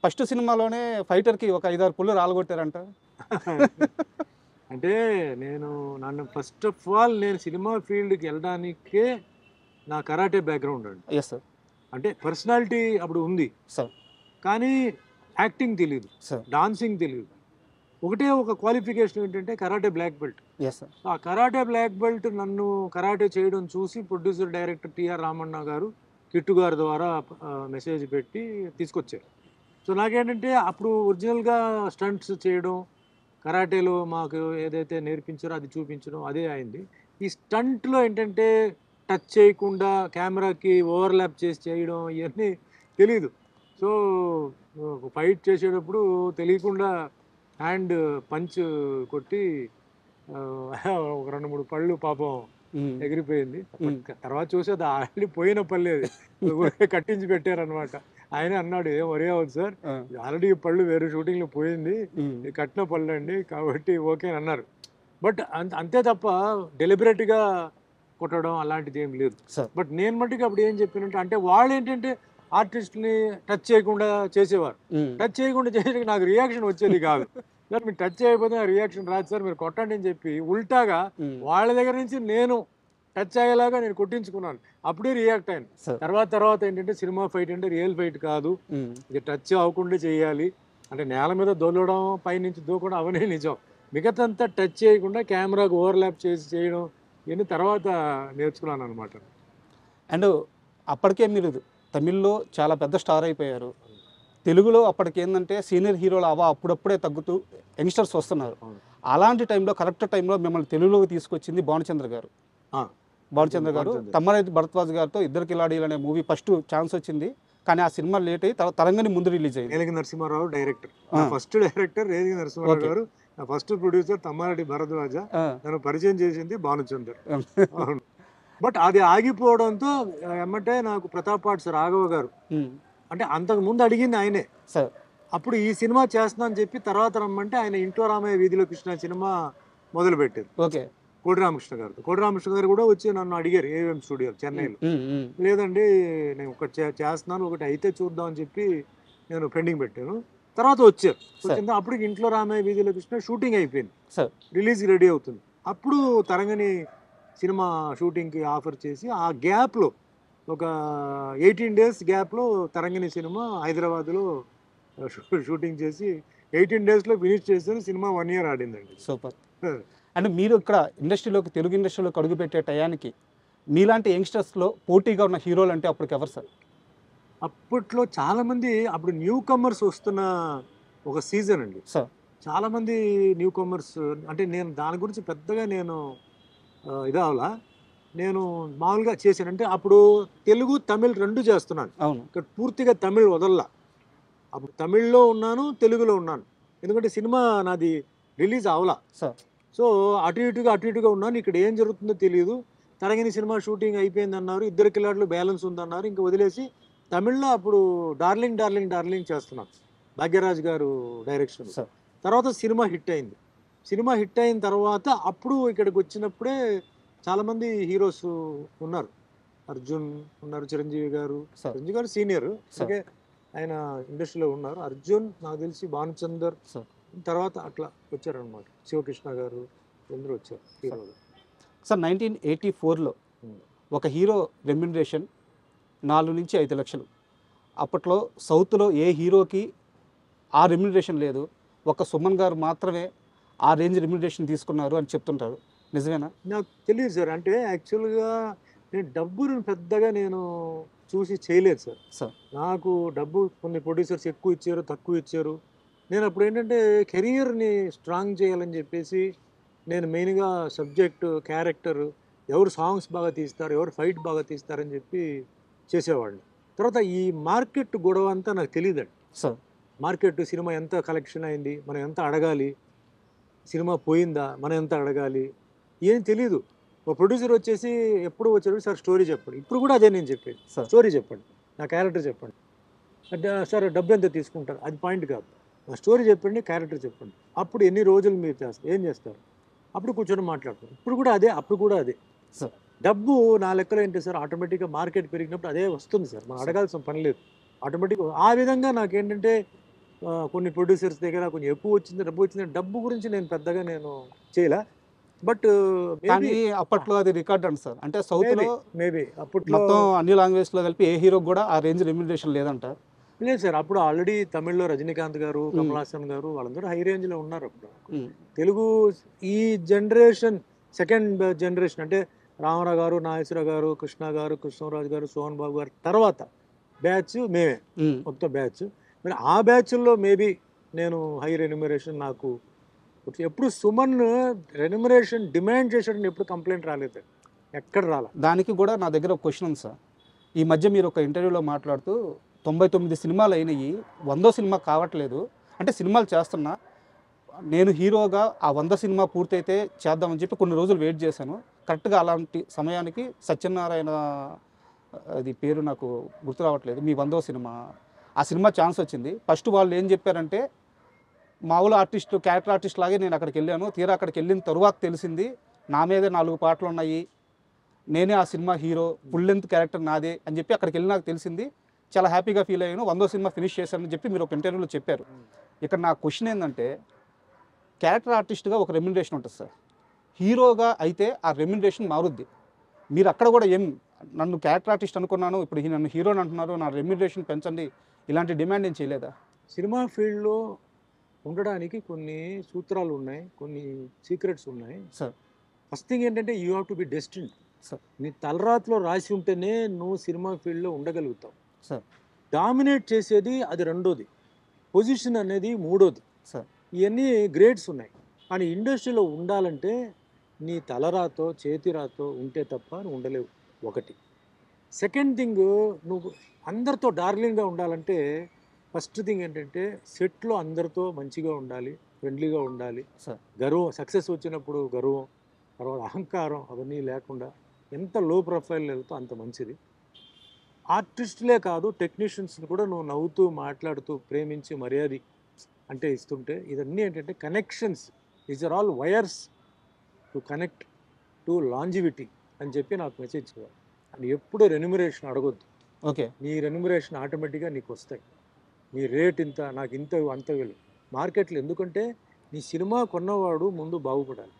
First సినిమాలోనే ఫైటర్కి ఒక 5-6 పుల్లు రాలగొట్టారంట. అంటే నన్ను ఫస్ట్ ఆఫ్ ఆల్ నేను సినిమా ఫీల్డ్కి వెళ్ళడానికే నా కరాటే బ్యాక్గ్రౌండ్ అండి. Yes sir. అంటే పర్సనాలిటీ అప్పుడు ఉంది, సార్. కానీ యాక్టింగ్ తెలియదు, సార్. డాన్సింగ్ తెలియదు. ఒకటే ఒక క్వాలిఫికేషన్ ఏంటంటే karate black belt. Yes sir. ఆ కరాటే బ్లాక్ బెల్ట్ నన్ను కరాటే చేయడం చూసి ప్రొడ్యూసర్ డైరెక్టర్ టిఆర్ రామన్న గారు కిట్టు గారి ద్వారా మెసేజ్ పెట్టి తీసుకొచ్చారు. సో నాకేంటంటే అప్పుడు ఒరిజినల్గా స్టంట్స్ చేయడం, కరాటేలో మాకు ఏదైతే నేర్పించారో అది చూపించడం అదే అయింది. ఈ స్టంట్లో ఏంటంటే టచ్ చేయకుండా కెమెరాకి ఓవర్లాప్ చేసి చేయడం ఇవన్నీ తెలీదు. సో ఫైట్ చేసేటప్పుడు తెలియకుండా హ్యాండ్ పంచ్ కొట్టి ఒక 2-3 పళ్ళు పాపం ఎగిరిపోయింది. తర్వాత చూసి అది ఆల్రెడీ పోయిన పళ్ళేది, కట్టించి పెట్టారనమాట. ఆయన అన్నాడు, ఏం వరే అవుతుంది సార్, ఆల్రెడీ పళ్ళు వేరే షూటింగ్లో పోయింది, కట్టిన పళ్ళు అండి కాబట్టి ఓకే అని అన్నారు. బట్ అంతే తప్ప డెలిబరేట్గా కొట్టడం అలాంటిది ఏం లేదు. బట్ నేను మట్టుకు అప్పుడు ఏం చెప్పానంటే, అంటే వాళ్ళు ఏంటంటే ఆర్టిస్ట్ని టచ్ చేయకుండా చేసేవారు. టచ్ చేయకుండా చేసే నాకు రియాక్షన్ వచ్చేది కాదు. సార్ మీరు టచ్ చేయకపోతే ఆ రియాక్షన్ రాదు సార్, మీరు కొట్టండి అని చెప్పి ఉల్టాగా వాళ్ళ దగ్గర నుంచి నేను టచ్ అయ్యేలాగా నేను కొట్టించుకున్నాను. అప్పుడే రియాక్ట్ అయ్యాను. తర్వాత ఏంటంటే సినిమా ఫైట్ అంటే రియల్ ఫైట్ కాదు, ఇది టచ్ అవ్వకుండా చేయాలి. అంటే నేల మీద దొల్లడం, పైనుంచి దూకడం అవన్నీ నిజం. మిగతంతా టచ్ చేయకుండా కెమెరాకు ఓవర్లాప్ చేసి చేయడం ఇవన్నీ తర్వాత నేర్చుకున్నాను అనమాట. అండ్ అప్పటికే మీరు తమిళ్లో చాలా పెద్ద స్టార్ అయిపోయారు. తెలుగులో అప్పటికి ఏంటంటే సీనియర్ హీరోలు అప్పుడప్పుడే తగ్గుతూ యంగ్స్టర్స్ వస్తున్నారు. అలాంటి టైంలో కరెక్ట్ టైంలో మిమ్మల్ని తెలుగులోకి తీసుకొచ్చింది భానుచంద్ర గారు. తమ్మారెడ్డి భరద్వాజ్ గారితో ఇద్దరు కిలాడీలు అనే మూవీ ఫస్ట్ ఛాన్స్ వచ్చింది, కానీ ఆ సినిమా లేట్ అయ్యి తరంగని ముందు రిలీజ్ అయ్యింది. Relangi Narasimha Rao director, first director Relangi Narasimha Rao garu, first producer Tammareddy Bharadwaj, నన్ను పరిచయం చేసింది భానుచందర్. అవును. బట్ అది ఆగిపోవడంతో ఎమ్మటే నాకు ప్రతాప్ పాట్స్ రాఘవ గారు, అంటే అంతకు ముందు అడిగింది ఆయనే, అప్పుడు ఈ సినిమా చేస్తున్నా అని చెప్పి తర్వాత రమ్మంటే ఆయన ఇంట్లో రామయ్య వీధిలో కృష్ణ సినిమా మొదలు పెట్టారు. ఓకే. కోడి రామకృష్ణ గారు కూడా వచ్చి నన్ను అడిగారు ఏవిఎం స్టూడియో చెన్నైలో. లేదండి నేను ఒకటి చేస్తున్నాను, ఒకటి అయితే చూద్దాం అని చెప్పి నేను పెండింగ్ పెట్టాను. తర్వాత వచ్చారు. అప్పటికి ఇంట్లో రామయ్య వీధిలో కృష్ణ షూటింగ్ అయిపోయింది, రిలీజ్ రెడీ అవుతుంది. అప్పుడు తరంగని సినిమా షూటింగ్కి ఆఫర్ చేసి ఆ గ్యాప్లో ఒక 18 days గ్యాప్లో తరంగిణి సినిమా హైదరాబాద్లో షూటింగ్ చేసి 18 daysలో ఫినిష్ చేసిన సినిమా 1 year ఆడిందండి. సూపర్. అంటే మీరు ఇక్కడ ఇండస్ట్రీలోకి, తెలుగు ఇండస్ట్రీలోకి అడుగుపెట్టే టయానికి మీలాంటి యంగ్స్టర్స్లో పోటీగా ఉన్న హీరోలు అంటే అప్పటికి ఎవరు సార్? అప్పట్లో చాలామంది, అప్పుడు న్యూ కమర్స్ వస్తున్న ఒక సీజన్ అండి సార్. చాలామంది న్యూ కమర్స్, అంటే నేను దాని గురించి పెద్దగా నేను ఇదవలా, నేను మామూలుగా చేశాను. అంటే అప్పుడు తెలుగు తమిళ్ 2 చేస్తున్నాను. అవును. ఇక్కడ పూర్తిగా తమిళ్ వదల్లా, అప్పుడు తమిళ్లో ఉన్నాను, తెలుగులో ఉన్నాను. ఎందుకంటే సినిమా నాది రిలీజ్ అవలా. సో అటు ఇటుగా ఉన్నాను. ఇక్కడ ఏం జరుగుతుందో తెలియదు. తరంగిణి సినిమా షూటింగ్ అయిపోయింది అన్నారు, ఇద్దరు కిలాడ్లు బ్యాలెన్స్ ఉందన్నారు, ఇంకా వదిలేసి తమిళ్లో అప్పుడు డార్లింగ్ చేస్తున్నాను, భాగ్యరాజ్ గారు డైరెక్షన్. తర్వాత సినిమా హిట్ అయింది. సినిమా హిట్ అయిన తర్వాత అప్పుడు ఇక్కడికి వచ్చినప్పుడే చాలామంది హీరోస్ ఉన్నారు. అర్జున్ ఉన్నారు, చిరంజీవి గారు సీనియర్, అలాగే ఆయన ఇండస్ట్రీలో ఉన్నారు. అర్జున్ నాకు తెలిసి భానుచందర్, తర్వాత అట్లా వచ్చారనమాట. శివకృష్ణ గారు అందరూ వచ్చారు హీరోలు. సార్ 1984లో ఒక హీరో రెమ్యునరేషన్ 4 నుంచి 5 లక్షలు. అప్పట్లో సౌత్లో ఏ హీరోకి ఆ రెమ్యునరేషన్ లేదు, ఒక సుమన్ గారు మాత్రమే ఆ రేంజ్ రెమ్యునరేషన్ తీసుకున్నారు అని చెప్తుంటారు, నిజమేనా? నాకు తెలియదు సార్. అంటే యాక్చువల్గా నేను డబ్బును పెద్దగా చూసి చేయలేదు సార్. నాకు డబ్బు కొన్ని ప్రొడ్యూసర్స్ ఎక్కువ ఇచ్చారు, తక్కువ ఇచ్చారు. నేను అప్పుడు ఏంటంటే కెరియర్ని స్ట్రాంగ్ చేయాలని చెప్పేసి నేను మెయిన్గా సబ్జెక్టు, క్యారెక్టర్, ఎవరు సాంగ్స్ బాగా తీస్తారు, ఎవరు ఫైట్ బాగా తీస్తారని చెప్పి చేసేవాడిని. తర్వాత ఈ మార్కెట్ గొడవ అంతా నాకు తెలియదండి సార్. మార్కెట్, సినిమా ఎంత కలెక్షన్ అయింది, మనం ఎంత అడగాలి, సినిమా పోయిందా మనం ఎంత అడగాలి, ఏం తెలీదు. ఒక ప్రొడ్యూసర్ వచ్చేసి ఎప్పుడు వచ్చాడు, సార్ స్టోరీ చెప్పండి. ఇప్పుడు కూడా అదే నేను చెప్పేది, స్టోరీ చెప్పండి, నా క్యారెక్టర్ చెప్పండి. అంటే సార్ డబ్బు ఎంత తీసుకుంటారు, అది పాయింట్ కాదు, నా స్టోరీ చెప్పండి, క్యారెక్టర్ చెప్పండి. అప్పుడు ఎన్ని రోజులు మీరు ఏం చేస్తారు, అప్పుడు కూర్చొని మాట్లాడతారు. ఇప్పుడు కూడా అదే, అప్పుడు కూడా అదే సార్. డబ్బు నా లెక్కలో ఏంటి సార్, ఆటోమేటిక్గా మార్కెట్ పెరిగినప్పుడు అదే వస్తుంది సార్, మనం అడగాల్సిన పని లేదు, ఆటోమేటిక్గా. ఆ విధంగా నాకేంటంటే కొన్ని ప్రొడ్యూసర్స్ దగ్గర కొంచెం ఎక్కువ వచ్చింది, డబ్బు గురించి నేను పెద్దగా నేను చేయలే. బట్ కానీ అప్పట్లో అది రికార్డ్ అండి సార్. అంటే సౌత్లో మేబీ అప్పట్లో మొత్తం అన్ని లాంగ్వేజ్లో కలిపి ఏ హీరోకి కూడా ఆ రేంజ్ రెమ్యునరేషన్ లేదంట. లేదు సార్. అప్పుడు ఆల్రెడీ తమిళ్లో రజనీకాంత్ గారు, కమల్ హాసన్ గారు వాళ్ళందరూ హై రేంజ్లో ఉన్నారు అప్పుడు. తెలుగు ఈ జనరేషన్ సెకండ్ జనరేషన్ అంటే రామారావు గారు, నాగేశ్వరరావు గారు, కృష్ణ గారు, కృష్ణరాజు గారు, సోహన్ బాబు గారు తర్వాత బ్యాచ్ మేమే మొత్తం బ్యాచ్. మరి ఆ బ్యాచ్ల్లో మేబీ నేను హై రెన్యూమరేషన్ నాకు ఎప్పుడు సుమన్ రెన్యూమరేషన్ డిమాండ్ చేసాడని ఎప్పుడు కంప్లైంట్ రాలేదు, ఎక్కడ రాలే. దానికి కూడా నా దగ్గర ఒక క్వశ్చన్ ఉంది సార్. ఈ మధ్య మీరు ఒక ఇంటర్వ్యూలో మాట్లాడుతూ 99 సినిమాలు అయినాయి, 100వ సినిమా కావట్లేదు, అంటే సినిమాలు చేస్తున్నా, నేను హీరోగా ఆ 100 సినిమా పూర్తయితే చేద్దామని చెప్పి కొన్ని రోజులు వెయిట్ చేశాను. కరెక్ట్గా అలాంటి సమయానికి సత్యనారాయణ, అది పేరు నాకు గుర్తు రావట్లేదు, మీ 100వ సినిమా, ఆ సినిమా ఛాన్స్ వచ్చింది. ఫస్ట్ వాళ్ళు ఏం చెప్పారంటే మామూలు ఆర్టిస్ట్, క్యారెక్టర్ ఆర్టిస్ట్ లాగే నేను అక్కడికి వెళ్ళాను. తీరా అక్కడికి వెళ్ళిన తరువాత తెలిసింది నా మీదే 4 పాటలు ఉన్నాయి, నేనే ఆ cinema hero, full length character నాదే అని చెప్పి అక్కడికి వెళ్ళి నాకు తెలిసింది. చాలా హ్యాపీగా ఫీల్ అయ్యాను, 100వ సినిమా ఫినిష్ చేశానని చెప్పి మీరు ఒక ఇంటర్వ్యూలో చెప్పారు. ఇక్కడ నా క్వశ్చన్ ఏంటంటే, క్యారెక్టర్ ఆర్టిస్ట్గా ఒక రెమ్యునరేషన్ ఉంటుంది సార్, హీరోగా అయితే ఆ రెమ్యునరేషన్ మారుద్ది. మీరు అక్కడ కూడా ఏం నన్ను క్యారెక్టర్ ఆర్టిస్ట్ అనుకున్నాను, ఇప్పుడు నన్ను హీరోని అంటున్నారు, నా రెమ్యునరేషన్ పెంచండి, ఇలాంటి డిమాండ్ ఏం చేయలేదా? సినిమా ఫీల్డ్లో ఉండడానికి కొన్ని సూత్రాలు ఉన్నాయి, కొన్ని సీక్రెట్స్ ఉన్నాయి సార్. ఫస్ట్ థింగ్ ఏంటంటే you have to be destined sir. నీ తలరాత్లో రాసి ఉంటేనే నువ్వు సినిమా ఫీల్డ్లో ఉండగలుగుతావు సార్. డామినేట్ చేసేది అది రెండోది, పొజిషన్ అనేది మూడోది. సార్. ఇవన్నీ గ్రేడ్స్ ఉన్నాయి. కానీ ఇండస్ట్రీలో ఉండాలంటే నీ తలరాతో చేతిరాతో ఉంటే తప్ప నువ్వు ఉండలేవు, ఒకటి. సెకండ్ థింగ్, నువ్వు అందరితో డార్లింగ్గా ఉండాలంటే ఫస్ట్ థింగ్ ఏంటంటే సెట్లో అందరితో మంచిగా ఉండాలి, ఫ్రెండ్లీగా ఉండాలి. గర్వం, సక్సెస్ వచ్చినప్పుడు గర్వం, తర్వాత అహంకారం అవన్నీ లేకుండా ఎంత లో ప్రొఫైల్ వెళ్తే అంత మంచిది. ఆర్టిస్టులే కాదు, టెక్నీషియన్స్ని కూడా నువ్వు నవ్వుతూ మాట్లాడుతూ ప్రేమించి మర్యాద అంటే ఇస్తుంటే, ఇదన్నీ ఏంటంటే connections, is are all wires to connect to longevity అని చెప్పి నాకు మెసేజ్ చేయాలి. అని ఎప్పుడు రెన్యూమరేషన్ అడగొద్దు. ఓకే. నీ రెన్యూమరేషన్ ఆటోమేటిక్గా నీకు వస్తాయి. నీ రేట్ ఇంత, నాకు ఇంత అంత వెళ్ళు మార్కెట్లో. ఎందుకంటే నీ సినిమా కొన్నవాడు ముందు బాగుపడాలి,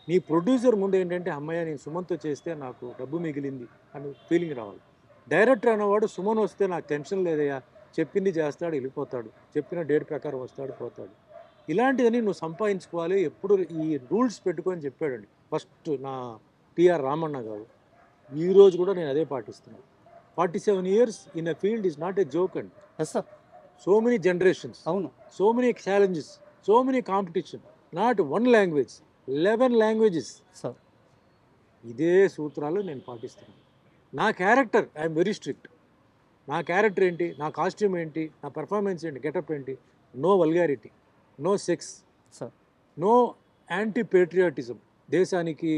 నీ ప్రొడ్యూసర్ ముందు ఏంటంటే అమ్మయ్య నేను సుమన్తో చేస్తే నాకు డబ్బు మిగిలింది అని ఫీలింగ్ రావాలి. డైరెక్టర్ అనేవాడు సుమన్ వస్తే నాకు టెన్షన్ లేదయ్యా, చెప్పింది చేస్తాడు వెళ్ళిపోతాడు, చెప్పిన డేట్ ప్రకారం వస్తాడు పోతాడు. ఇలాంటిదని నువ్వు సంపాదించుకోవాలి. ఎప్పుడు ఈ రూల్స్ పెట్టుకొని చెప్పాడండి ఫస్ట్ నా టిఆర్ రామన్న గారు. ఈరోజు కూడా నేను అదే పాటిస్తున్నాను. 47 years in a field is not a joke అండి. Yes sir. So many generations, అవును, so many challenges, so many competition, not 1 language, 11 languages. Sir. ఇదే సూత్రాలు నేను పాటిస్తున్నాను. నా క్యారెక్టర్ ఐఎమ్ వెరీ స్ట్రిక్ట్. నా క్యారెక్టర్ ఏంటి, నా కాస్ట్యూమ్ ఏంటి, నా పెర్ఫార్మెన్స్ ఏంటి, గెటప్ ఏంటి, no vulgarity, no sex, no anti patriotism, దేశానికి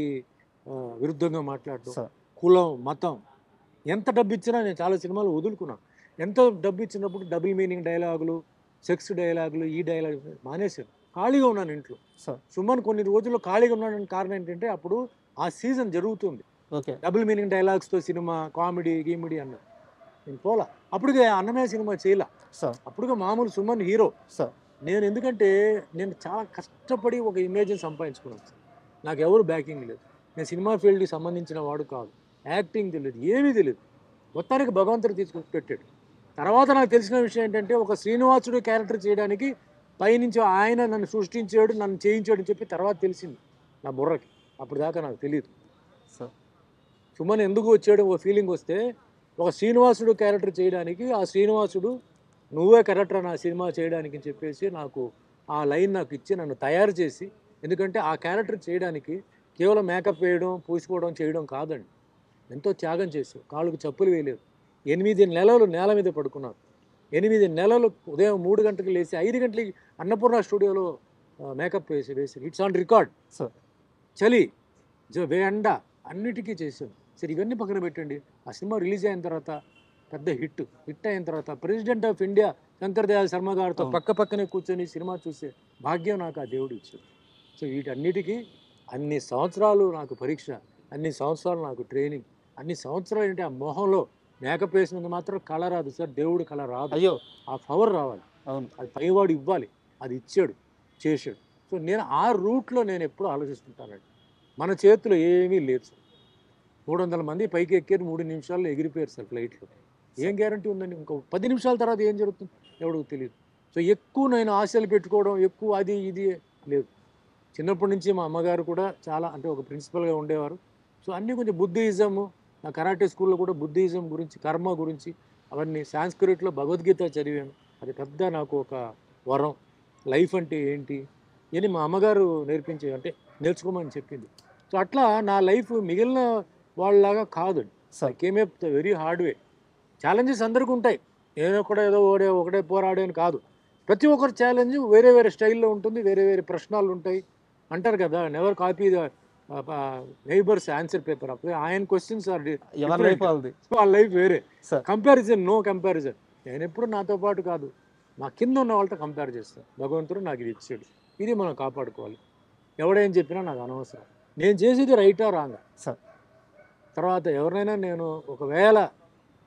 విరుద్ధంగా మాట్లాడటం, కులం మతం. ఎంత డబ్బు ఇచ్చినా నేను చాలా సినిమాలు వదులుకున్నాను. ఎంత డబ్బు ఇచ్చినప్పుడు డబుల్ మీనింగ్ డైలాగులు, సెక్స్ డైలాగులు, ఈ డైలాగులు మానేశాను. ఖాళీగా ఉన్నాను ఇంట్లో. సుమన్ కొన్ని రోజుల్లో ఖాళీగా ఉన్నాడని కారణం ఏంటంటే అప్పుడు ఆ సీజన్ జరుగుతుంది, డబుల్ మీనింగ్ డైలాగ్స్తో సినిమా, కామెడీ గీమిడీ అన్నది. నేను పోలా. అప్పటికే అన్నమయ్య సినిమా చేయలా, అప్పుడుగా మామూలు సుమన్ హీరో. నేను ఎందుకంటే నేను చాలా కష్టపడి ఒక ఇమేజ్ని సంపాదించుకున్నాను సార్. నాకు ఎవరు బ్యాకింగ్ లేదు, నేను సినిమా ఫీల్డ్కి సంబంధించిన వాడు కాదు, యాక్టింగ్ తెలియదు, ఏమీ తెలియదు. మొత్తానికి భగవంతుడు తీసుకొచ్చి పెట్టాడు. తర్వాత నాకు తెలిసిన విషయం ఏంటంటే ఒక శ్రీనివాసుడు క్యారెక్టర్ చేయడానికి పైనుంచి ఆయన నన్ను సృష్టించాడు, నన్ను చేయించాడు అని చెప్పి తర్వాత తెలిసింది నా బుర్రకి. అప్పుడు దాకా నాకు తెలియదు. సుమన్ ఎందుకు వచ్చాడు ఓ ఫీలింగ్ వస్తే, ఒక శ్రీనివాసుడు క్యారెక్టర్ చేయడానికి ఆ శ్రీనివాసుడు నువ్వే క్యారెక్టర్ నా సినిమా చేయడానికి అని చెప్పేసి నాకు ఆ లైన్ నాకు ఇచ్చి నన్ను తయారు చేసి, ఎందుకంటే ఆ క్యారెక్టర్ చేయడానికి కేవలం మేకప్ వేయడం, పూసుకోవడం, చేయడం కాదండి, ఎంతో త్యాగం చేశారు. కాళ్ళకు చెప్పులు వేయలేదు. 8 నెలలు నేల మీద పడుకున్నారు. 8 నెలలు ఉదయం 3 గంటలకు లేచి 5 గంటలకి అన్నపూర్ణ స్టూడియోలో మేకప్ వేసి ఇట్స్ ఆన్ రికార్డ్. చలి ఎండ అన్నిటికీ చేశాను. సరే ఇవన్నీ పక్కన పెట్టండి. ఆ సినిమా రిలీజ్ అయిన తర్వాత పెద్ద హిట్ అయిన తర్వాత president of India Shankar Dayal Sharma గారితో పక్కనే కూర్చొని సినిమా చూసే భాగ్యం నాకు ఆ దేవుడు ఇచ్చాడు. సో వీటన్నిటికీ అన్ని సంవత్సరాలు నాకు పరీక్ష, అన్ని సంవత్సరాలు నాకు ట్రైనింగ్, అన్ని సంవత్సరాలు ఏంటి ఆ మొహంలో మేకప్ వేసినందుకు మాత్రం కళ రాదు సార్, దేవుడు కళ రాదు. అయ్యో, ఆ పవర్ రావాలి. అవును. అది పైవాడు ఇవ్వాలి, అది ఇచ్చాడు, చేశాడు. సో నేను ఆ రూట్లో నేను ఎప్పుడు ఆలోచిస్తుంటానండి. మన చేతిలో ఏమీ లేదు సార్. 300 మంది పైకి ఎక్కారు, 3 నిమిషాల్లో ఎగిరిపోయారు సార్ ఫ్లైట్లో. ఏం గ్యారంటీ ఉందండి? ఇంకో 10 నిమిషాల తర్వాత ఏం జరుగుతుంది ఎవడికి తెలియదు. సో ఎక్కువ నేను ఆశలు పెట్టుకోవడం, ఎక్కువ అది ఇది లేదు. చిన్నప్పటి నుంచి మా అమ్మగారు కూడా చాలా అంటే ఒక ప్రిన్సిపల్గా ఉండేవారు. సో అన్నీ కొంచెం బుద్ధిజము, నా కరాటే స్కూల్లో కూడా బుద్ధిజం గురించి, కర్మ గురించి అవన్నీ, సాంస్క్రిట్లో భగవద్గీత చదివాను. అది పెద్ద నాకు ఒక వరం. లైఫ్ అంటే ఏంటి అని మా అమ్మగారు అంటే నేర్చుకోమని చెప్పింది. సో అట్లా నా లైఫ్ మిగిలిన వాళ్ళలాగా కాదండి. Sir. I came up the very hard way. Challenges అందరికీ ఉంటాయి. నేను కూడా ఏదో ఒకటే పోరాడే అని కాదు. ప్రతి ఒక్కరి ఛాలెంజ్ వేరే వేరే స్టైల్లో ఉంటుంది, వేరే వేరే ప్రశ్నలు ఉంటాయి. అంటారు కదా, never copy the neighbours answer paper. అప్పుడు ఆయన క్వశ్చన్స్ ఆర్ ఎవరి లైఫ్ వాళ్ళది. వాళ్ళ లైఫ్ వేరే. సార్. Comparison, no comparison. నేను ఎప్పుడు నాతో పాటు కాదు, నా కింద ఉన్న వాళ్ళతో కంపేర్ చేస్తాను. భగవంతుడు నాకు ఇది ఇచ్చాడు, ఇది మనం కాపాడుకోవాలి. ఎవడేం చెప్పినా నాకు అనవసరం. నేను చేసేది రైటా రాంగా. సార్. తర్వాత ఎవరినైనా నేను ఒకవేళ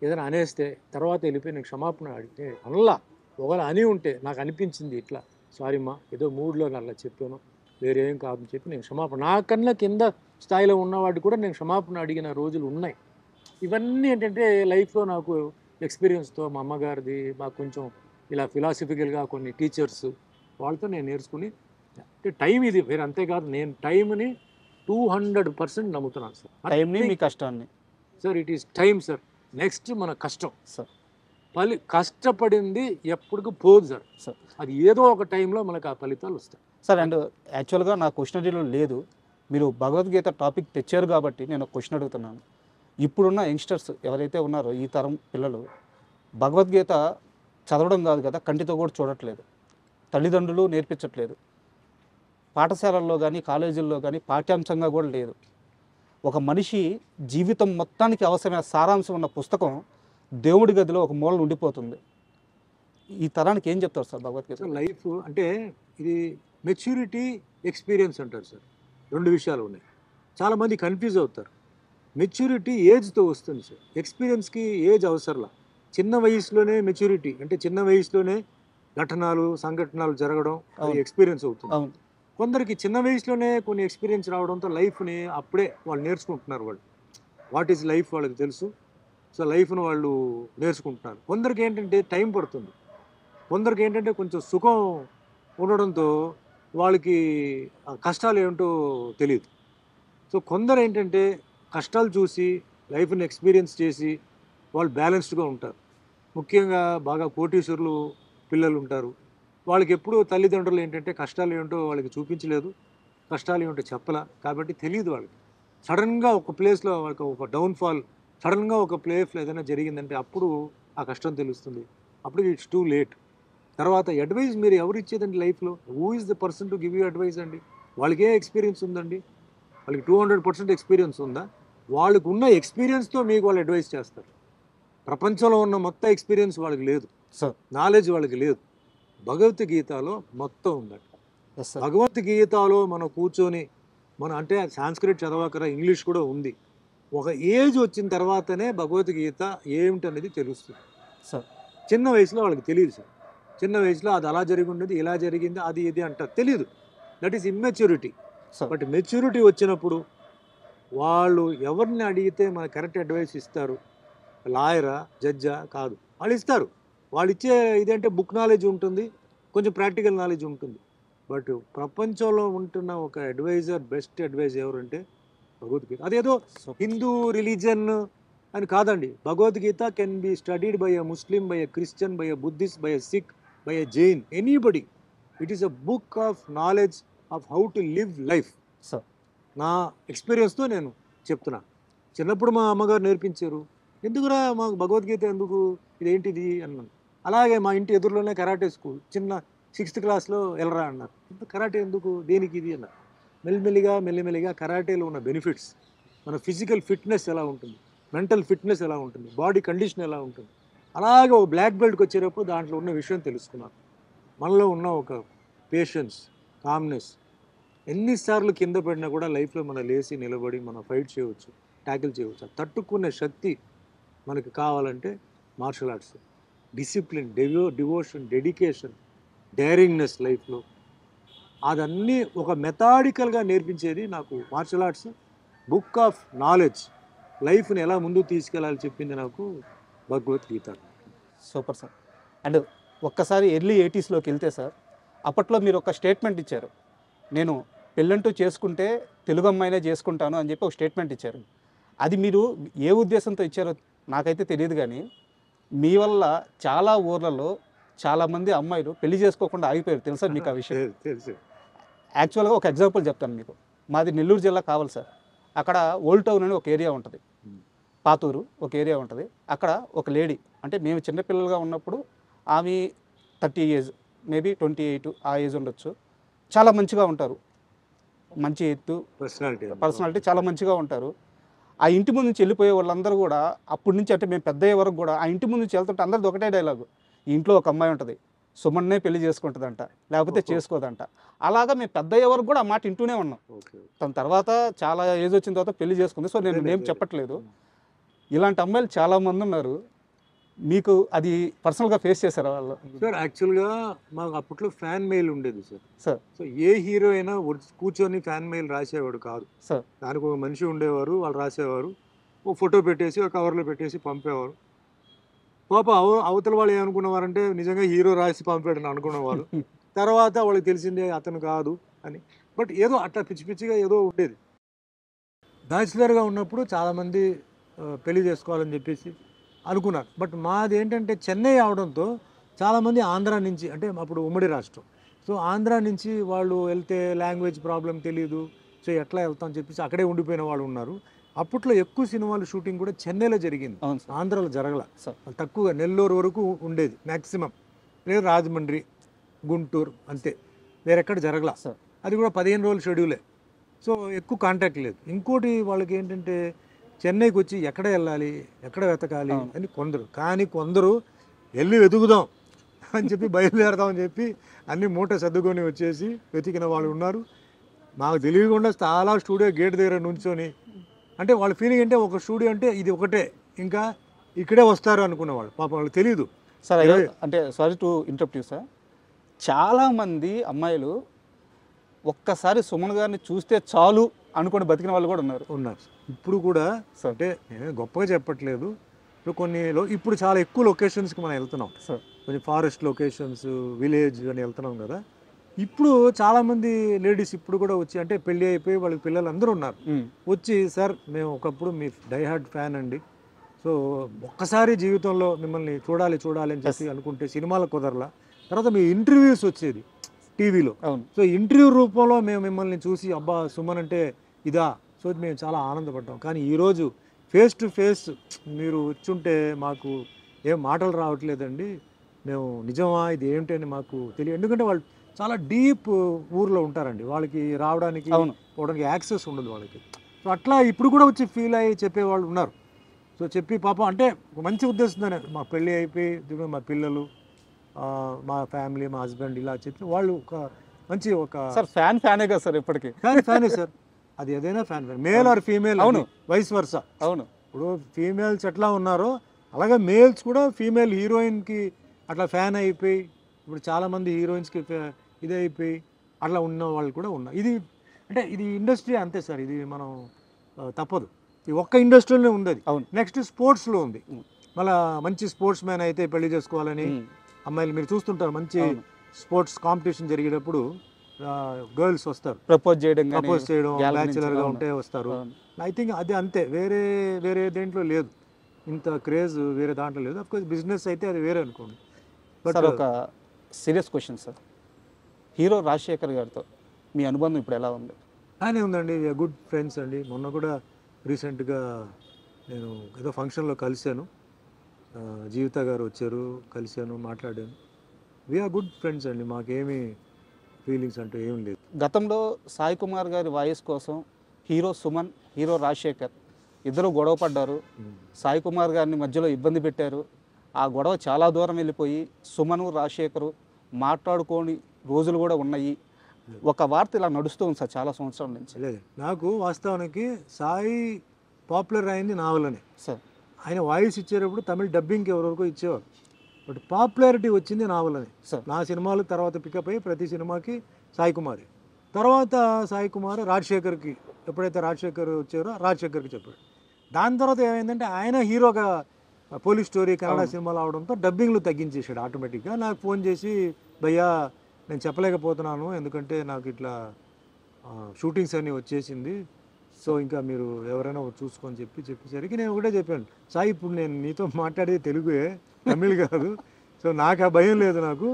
ఏదైనా అనేస్తే తర్వాత వెళ్ళిపోయి నేను క్షమాపణ అడిగితే అనలా. ఒకవేళ అని ఉంటే నాకు అనిపించింది ఇట్లా, సారీ మా ఏదో మూడ్లో అలా చెప్పాను, వేరే ఏం కాదని చెప్పి నేను క్షమాపణ, నాకన్నా కింద స్థాయిలో ఉన్నవాడు కూడా నేను క్షమాపణ అడిగిన రోజులు ఉన్నాయి. ఇవన్నీ ఏంటంటే లైఫ్లో నాకు ఎక్స్పీరియన్స్తో, మా అమ్మగారిది, మాకు కొంచెం ఇలా ఫిలాసఫికల్గా కొన్ని టీచర్స్ వాళ్ళతో నేను నేర్చుకుని, అంటే టైం ఇది వేరే, అంతేకాదు నేను టైంని 200% నమ్ముతున్నాను సార్. టైంని మీ కష్టాన్ని. Sir it is time sir. Next మన కష్టం సార్. కష్టపడింది ఎప్పటికీ పోదు సార్. సార్. అది ఏదో ఒక టైంలో మనకు ఆ ఫలితాలు వస్తాయి సార్. అండ్ యాక్చువల్గా నా క్వశ్చనరీలో లేదు, మీరు భగవద్గీత టాపిక్ తెచ్చారు కాబట్టి నేను క్వశ్చన్ అడుగుతున్నాను. ఇప్పుడున్న యంగ్స్టర్స్ ఎవరైతే ఉన్నారో, ఈ తరం పిల్లలు భగవద్గీత చదవడం కాదు కదా, కంటితో కూడా చూడట్లేదు, తల్లిదండ్రులు నేర్పించట్లేదు, పాఠశాలల్లో కానీ కాలేజీల్లో కానీ పాఠ్యాంశంగా కూడా లేదు. ఒక మనిషి జీవితం మొత్తానికి అవసరమైన సారాంశం ఉన్న పుస్తకం దేవుడి గదిలో ఒక మూలన ఉండిపోతుంది. ఈ తరానికి ఏం చెప్తారు సార్ భగవద్గీత? లైఫ్ అంటే ఇది మెచ్యూరిటీ, ఎక్స్పీరియన్స్ అంటారు సార్. 2 విషయాలు ఉన్నాయి. చాలామంది కన్ఫ్యూజ్ అవుతారు. మెచ్యూరిటీ ఏజ్తో వస్తుంది సార్, ఎక్స్పీరియన్స్కి ఏజ్ అవసరంలా. చిన్న వయసులోనే మెచ్యూరిటీ అంటే చిన్న వయసులోనే ఘటనలు, సంఘటనలు జరగడం, అది ఎక్స్పీరియన్స్ అవుతుంది. అవును. కొందరికి చిన్న వయసులోనే కొన్ని ఎక్స్పీరియన్స్ రావడంతో లైఫ్ని అప్పుడే వాళ్ళు నేర్చుకుంటున్నారు. వాళ్ళు వాట్ ఈజ్ లైఫ్ వాళ్ళకి తెలుసు. సో లైఫ్ను వాళ్ళు నేర్చుకుంటున్నారు. కొందరికి ఏంటంటే టైం పడుతుంది. కొందరికి ఏంటంటే కొంచెం సుఖం ఉండడంతో వాళ్ళకి కష్టాలు ఏమిటో తెలియదు. సో కొందరు ఏంటంటే కష్టాలు చూసి లైఫ్ని ఎక్స్పీరియన్స్ చేసి వాళ్ళు బ్యాలెన్స్డ్గా ఉంటారు. ముఖ్యంగా బాగా కోటీశ్వరులు పిల్లలు ఉంటారు. వాళ్ళకి ఎప్పుడూ తల్లిదండ్రులు ఏంటంటే కష్టాలు ఏమిటో వాళ్ళకి చూపించలేదు, కష్టాలు ఏమిటో చెప్పలా, కాబట్టి తెలియదు వాళ్ళకి. సడన్గా ఒక ప్లేస్లో వాళ్ళకి ఒక డౌన్ఫాల్, సడన్గా ఒక ప్లేస్లో ఏదైనా జరిగిందంటే అప్పుడు ఆ కష్టం తెలుస్తుంది. అప్పుడు ఇట్స్ టూ లేట్. తర్వాత అడ్వైస్ మీరు ఎవరు ఇచ్చేదండి లైఫ్లో? Who is the person to give you advice అండి? వాళ్ళకి ఏ ఎక్స్పీరియన్స్ ఉందండి? వాళ్ళకి 200% ఎక్స్పీరియన్స్ ఉందా? వాళ్ళకు ఉన్న ఎక్స్పీరియన్స్తో మీకు వాళ్ళు అడ్వైస్ చేస్తారు. ప్రపంచంలో ఉన్న మొత్తం ఎక్స్పీరియన్స్ వాళ్ళకి లేదు, నాలెడ్జ్ వాళ్ళకి లేదు. భగవద్గీతలో మొత్తం ఉందండి. భగవద్గీతలో మనం కూర్చొని మనం అంటే సాంస్క్రిట్ చదవకరా, ఇంగ్లీష్ కూడా ఉంది. ఒక ఏజ్ వచ్చిన తర్వాతనే భగవద్గీత ఏమిటనేది తెలుస్తుంది సార్. చిన్న వయసులో వాళ్ళకి తెలియదు సార్. చిన్న వయసులో అది అలా జరిగి ఉండేది, ఇలా జరిగింది, అది ఇది అంటారు, తెలియదు. That is immaturity. But maturity వచ్చినప్పుడు వాళ్ళు ఎవరిని అడిగితే మన కరెక్ట్ అడ్వైస్ ఇస్తారు. లాయరా, జడ్జా కాదు, వాళ్ళు ఇస్తారు. వాళ్ళు ఇచ్చే ఇదంటే బుక్ నాలెడ్జ్ ఉంటుంది, కొంచెం ప్రాక్టికల్ నాలెడ్జ్ ఉంటుంది. బట్ ప్రపంచంలో ఉంటున్న ఒక అడ్వైజర్, బెస్ట్ అడ్వైజ్ ఎవరంటే భగవద్గీత. అదేదో హిందూ రిలీజన్ అని కాదండి. Bhagavad Gita can be studied by a Muslim, by a Christian, by a Buddhist, by a Sikh, by a Jain, anybody. It is a book of knowledge of how to live life. నా ఎక్స్పీరియన్స్తో నేను చెప్తున్నా. చిన్నప్పుడు మా అమ్మగారు నేర్పించారు. ఎందుకురా మాకు భగవద్గీత ఎందుకు, ఇదేంటిది అన్నాను. అలాగే మా ఇంటి ఎదురులోనే కరాటే స్కూల్, చిన్న 6th క్లాస్లో వెళ్ళరా అన్నారు. కరాటే ఎందుకు, దేనికి ఇది అన్నారు. మెల్లిమెల్లిగా కరాటేలో ఉన్న బెనిఫిట్స్, మన ఫిజికల్ ఫిట్నెస్ ఎలా ఉంటుంది, మెంటల్ ఫిట్నెస్ ఎలా ఉంటుంది, బాడీ కండిషన్ ఎలా ఉంటుంది, అలాగే ఒక బ్లాక్ బెల్ట్కి వచ్చేటప్పుడు దాంట్లో ఉన్న విషయం తెలుసుకున్నాను. మనలో ఉన్న ఒక పేషెన్స్, కామ్నెస్, ఎన్నిసార్లు కింద పడినా కూడా లైఫ్లో మనం లేచి నిలబడి మనం ఫైట్ చేయవచ్చు, ట్యాకిల్ చేయవచ్చు. తట్టుకునే శక్తి మనకి కావాలంటే martial arts. Discipline, devotion, dedication, daringness లైఫ్లో అదన్నీ ఒక మెథాడికల్గా నేర్పించేది నాకు martial arts. Book of knowledge, లైఫ్ని ఎలా ముందుకు తీసుకెళ్ళాలి చెప్పింది నాకు భగవద్గీత. Super sir. అండ్ ఒక్కసారి ఎర్లీ 80స్లోకి వెళ్తే సార్, అప్పట్లో మీరు ఒక స్టేట్మెంట్ ఇచ్చారు, నేను పెళ్ళంటూ చేసుకుంటే తెలుగు అమ్మాయినే చేసుకుంటాను అని చెప్పి ఒక స్టేట్మెంట్ ఇచ్చారు. అది మీరు ఏ ఉద్దేశంతో ఇచ్చారో నాకైతే తెలియదు, కానీ మీ వల్ల చాలా ఊర్లలో చాలామంది అమ్మాయిలు పెళ్లి చేసుకోకుండా ఆగిపోయారు. తెలుసా మీకు ఆ విషయం? తెలుసు. యాక్చువల్గా ఒక ఎగ్జాంపుల్ చెప్తాను మీకు. మాది నెల్లూరు జిల్లా కావాలి సార్. అక్కడ ఓల్డ్ టౌన్ అని ఒక ఏరియా ఉంటుంది, పాతూరు ఒక ఏరియా ఉంటుంది. అక్కడ ఒక లేడీ, అంటే మేము చిన్నపిల్లలుగా ఉన్నప్పుడు ఆమె 30 ఏజ్, మేబీ 28 ఆ ఏజ్ ఉండొచ్చు. చాలా మంచిగా ఉంటారు, మంచి ఎత్తు, పర్సనాలిటీ చాలా మంచిగా ఉంటారు. ఆ ఇంటి ముందు నుంచి వెళ్ళిపోయే వాళ్ళందరూ కూడా అప్పటి నుంచి, అంటే మేము పెద్ద అయ్యే వరకు కూడా ఆ ఇంటి ముందు నుంచి వెళ్తుంటే అందరిది ఒకటే డైలాగు, ఇంట్లో ఒక అమ్మాయి ఉంటుంది, సుమన్నే పెళ్లి చేసుకుంటుందంట, లేకపోతే చేసుకోదంట. అలాగా మేము పెద్ద అయ్యే వరకు కూడా ఆ మాట ఇంటూనే ఉన్నాం. తన తర్వాత చాలా ఏజ్ వచ్చిన తర్వాత పెళ్లి చేసుకుంది. సో నేను నేమ్ చెప్పట్లేదు. ఇలాంటి అమ్మాయిలు చాలామంది ఉన్నారు. మీకు అది పర్సనల్గా ఫేస్ చేశారా వాళ్ళు? సార్ యాక్చువల్గా మాకు అప్పట్లో ఫ్యాన్ మెయిల్ ఉండేది సార్. సార్ సో ఏ హీరో అయినా కూర్చొని ఫ్యాన్ మెయిల్ రాసేవాడు కాదు సార్. దానికి ఒక మనిషి ఉండేవారు, వాళ్ళు రాసేవారు, ఒక ఫోటో పెట్టేసి ఒక కవర్లో పెట్టేసి పంపేవారు. పాప అవతల వాళ్ళు ఏమనుకునేవారంటే నిజంగా హీరో రాసి పంపాడని అనుకునేవారు. తర్వాత వాళ్ళకి తెలిసిందే అతను కాదు అని. బట్ ఏదో అట్లా పిచ్చి పిచ్చిగా ఏదో ఉండేది. బ్యాచిలర్గా ఉన్నప్పుడు చాలామంది పెళ్లి చేసుకోవాలని చెప్పేసి అనుకున్నారు. బట్ మాది ఏంటంటే చెన్నై అవడంతో చాలామంది ఆంధ్ర నుంచి, అంటే అప్పుడు ఉమ్మడి రాష్ట్రం, సో ఆంధ్ర నుంచి వాళ్ళు వెళ్తే లాంగ్వేజ్ ప్రాబ్లం తెలియదు, సో ఎట్లా వెళ్తాం అని చెప్పేసి అక్కడే ఉండిపోయిన వాళ్ళు ఉన్నారు. అప్పట్లో ఎక్కువ సినిమాలు షూటింగ్ కూడా చెన్నైలో జరిగింది, ఆంధ్రాలో జరగల. తక్కువగా నెల్లూరు వరకు ఉండేది మ్యాక్సిమం, లేదు రాజమండ్రి, గుంటూరు అంతే, వేరెక్కడ జరగల. అది కూడా 15 రోజుల షెడ్యూలే, సో ఎక్కువ కాంటాక్ట్ లేదు. ఇంకోటి వాళ్ళకి ఏంటంటే చెన్నైకి వచ్చి ఎక్కడ వెళ్ళాలి, ఎక్కడ వెతకాలి అని కొందరు, కానీ కొందరు వెళ్ళి వెతుకుదాం అని చెప్పి బయలుదేరదామని చెప్పి అన్ని మూట సర్దుకొని వచ్చేసి వెతికిన వాళ్ళు ఉన్నారు. మాకు తెలియకుండా చాలా స్టూడియో గేట్ దగ్గర నుంచొని, అంటే వాళ్ళ ఫీలింగ్ అంటే ఒక స్టూడియో అంటే ఇది ఒకటే, ఇంకా ఇక్కడే వస్తారు అనుకునేవాళ్ళు. పాపం వాళ్ళకి తెలియదు సార్. అంటే sorry to interrupt you sir, చాలామంది అమ్మాయిలు ఒక్కసారి సుమన్ గారిని చూస్తే చాలు అనుకుని బతికిన వాళ్ళు కూడా ఉన్నారు. ఇప్పుడు కూడా అంటే నేను గొప్పగా చెప్పట్లేదు. ఇప్పుడు చాలా ఎక్కువ లొకేషన్స్కి మనం వెళ్తున్నాం సార్, కొంచెం ఫారెస్ట్ లొకేషన్స్, విలేజ్ అని వెళ్తున్నాం కదా. ఇప్పుడు చాలామంది లేడీస్ ఇప్పుడు కూడా వచ్చి, అంటే పెళ్ళి అయిపోయి వాళ్ళకి పిల్లలు అందరూ ఉన్నారు, వచ్చి సార్ మేము ఒకప్పుడు మీ డైహార్డ్ ఫ్యాన్ అండి, సో ఒక్కసారి జీవితంలో మిమ్మల్ని చూడాలి అని చెప్పి అనుకుంటే సినిమాలకు కుదరలా. తర్వాత మీ ఇంటర్వ్యూస్ వచ్చేది టీవీలో, సో ఇంటర్వ్యూ రూపంలో మేము మిమ్మల్ని చూసి అబ్బా సుమన్ అంటే ఇదా, సో మేము చాలా ఆనందపడ్డాం. కానీ ఈరోజు ఫేస్ టు ఫేస్ మీరు వచ్చుంటే మాకు ఏం మాటలు రావట్లేదండి, మేము నిజమా ఇది ఏమిటి అని మాకు తెలియదు. ఎందుకంటే వాళ్ళు చాలా డీప్ ఊర్లో ఉంటారండి, వాళ్ళకి రావడానికి పోవడానికి యాక్సెస్ ఉండదు వాళ్ళకి. సో అట్లా ఇప్పుడు కూడా వచ్చి ఫీల్ అయ్యి చెప్పేవాళ్ళు ఉన్నారు. సో చెప్పి పాపం అంటే ఒక మంచి ఉద్దేశంతోనే, మా పెళ్ళి అయిపోయి మా పిల్లలు, మా ఫ్యామిలీ, మా హస్బెండ్ ఇలా చెప్పి వాళ్ళు ఒక మంచి ఒక ఫ్యానే కదా సార్, ఇప్పటికీ ఫ్యానే సార్. అది ఏదైనా ఫ్యాన్, మేల్ ఆర్ ఫీమేల్, అవును, వైస్ వర్సా. అవును, ఇప్పుడు ఫీమేల్స్ ఎట్లా ఉన్నారో అలాగే మేల్స్ కూడా ఫీమేల్ హీరోయిన్కి అట్లా ఫ్యాన్ అయిపోయి, ఇప్పుడు చాలామంది హీరోయిన్స్కి ఇది అయిపోయి అట్లా ఉన్న వాళ్ళు కూడా ఉన్నారు. ఇది అంటే ఇది ఇండస్ట్రీ అంతే సార్, ఇది మనం తప్పదు. ఈ ఒక్క ఇండస్ట్రీలోనే ఉంది అది. నెక్స్ట్ స్పోర్ట్స్లో ఉంది. మళ్ళీ మంచి స్పోర్ట్స్ మ్యాన్ అయితే పెళ్లి చేసుకోవాలని అమ్మాయిలు మీరు చూస్తుంటారు, మంచి స్పోర్ట్స్ కాంపిటీషన్ జరిగేటప్పుడు గర్ల్స్ వస్తారు ప్రపోజ్ చేయడం, బ్యాచులర్గా ఉంటే వస్తారు. ఐ థింక్ అది అంతే, వేరే దేంట్లో లేదు ఇంత క్రేజ్, వేరే దాంట్లో లేదు. అఫ్కోర్స్ బిజినెస్ అయితే అది వేరే అనుకోండి. బట్ ఒక serious question sir, hero Rajasekhar గారితో మీ అనుబంధం ఇప్పుడు ఎలా ఉంది? బాగానే ఉందండి, గుడ్ ఫ్రెండ్స్ అండి. మొన్న కూడా రీసెంట్గా నేను ఏదో ఫంక్షన్లో కలిశాను, జీవిత గారు వచ్చారు, కలిశాను, మాట్లాడాను. వీఆర్ గుడ్ ఫ్రెండ్స్ అండి, మాకేమీ ఫీలింగ్స్ అంటూ ఏం లేదు. గతంలో సాయి కుమార్ గారి వాయిస్ కోసం హీరో సుమన్, హీరో రాజశేఖర్ ఇద్దరు గొడవ పడ్డారు. సాయి కుమార్ గారిని మధ్యలో ఇబ్బంది పెట్టారు. ఆ గొడవ చాలా దూరం వెళ్ళిపోయి సుమను, రాజశేఖరు మాట్లాడుకోని రోజులు కూడా ఉన్నాయి. ఒక వార్త ఇలా నడుస్తూ ఉంది సార్ చాలా సంవత్సరాల నుంచి. లేదు, నాకు వాస్తవానికి సాయి పాపులర్ అయింది నా వల్లనే సార్. ఆయన వాయిస్ ఇచ్చేటప్పుడు తమిళ డబ్బింగ్కి ఎవరెవరికో ఇచ్చేవారు. బట్ పాపులారిటీ వచ్చింది నా వల్లనే. సార్ నా సినిమాలు తర్వాత పికప్ అయ్యి ప్రతి సినిమాకి సాయి కుమార్, తర్వాత సాయి కుమార్ రాజశేఖర్కి, ఎప్పుడైతే రాజశేఖర్ వచ్చారో రాజశేఖర్కి చెప్పాడు. దాని తర్వాత ఏమైందంటే ఆయన హీరోగా పోలీస్ స్టోరీ కన్నడ సినిమాలు అవడంతో డబ్బింగ్లు తగ్గించేసాడు ఆటోమేటిక్గా. నాకు ఫోన్ చేసి భయ్యా నేను చెప్పలేకపోతున్నాను ఎందుకంటే నాకు ఇట్లా షూటింగ్స్ అన్నీ వచ్చేసింది, సో ఇంకా మీరు ఎవరైనా చూసుకొని చెప్పేసరికి నేను ఒకటే చెప్పాను, సాయి ఇప్పుడు నేను నీతో మాట్లాడేది తెలుగే, తమిళ్ కాదు, సో నాకు ఆ భయం లేదు, నాకు